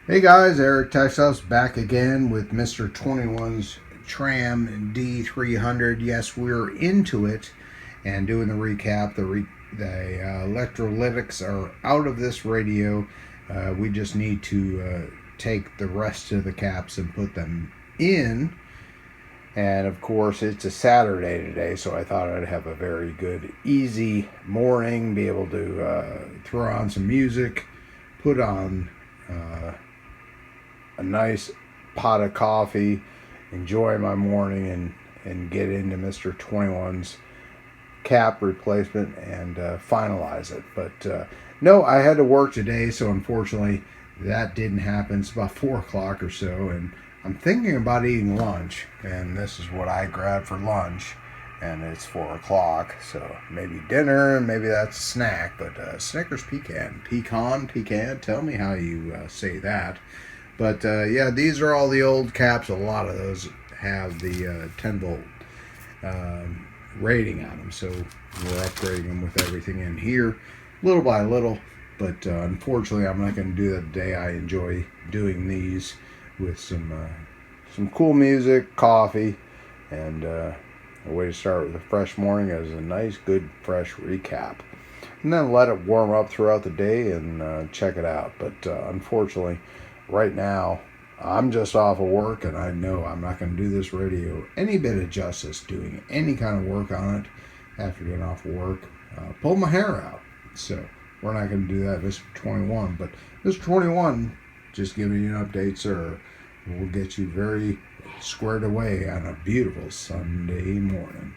Hey guys, Eric Techstuffs back again with Mr. 21's TRAM D300. Yes, we're into it and doing the recap. The electrolytics are out of this radio. We just need to take the rest of the caps and put them in. And of course, it's a Saturday today, so I thought I'd have a very good, easy morning, be able to throw on some music, put on a nice pot of coffee, enjoy my morning, and get into Mr. 21's cap replacement and finalize it. But no, I had to work today, so unfortunately that didn't happen. It's about 4 o'clock or so, and I'm thinking about eating lunch, and this is what I grabbed for lunch, and it's 4 o'clock, so maybe dinner, and maybe that's a snack, but Snickers pecan, tell me how you say that. But yeah, these are all the old caps. A lot of those have the 10 volt rating on them, so we're upgrading them with everything in here, little by little. But unfortunately, I'm not going to do that today. I enjoy doing these with some cool music, coffee, and a way to start with a fresh morning is a nice, good, fresh recap. And then let it warm up throughout the day and check it out. But unfortunately, right now, I'm just off of work, and I know I'm not going to do this radio any bit of justice doing any kind of work on it after getting off work. Pull my hair out. So we're not going to do that, Mr. 21. But Mr. 21, just giving you an update, sir. We'll get you very squared away on a beautiful Sunday morning.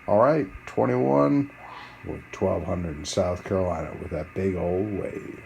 All right, 21 with 1200 in South Carolina with that big old wave.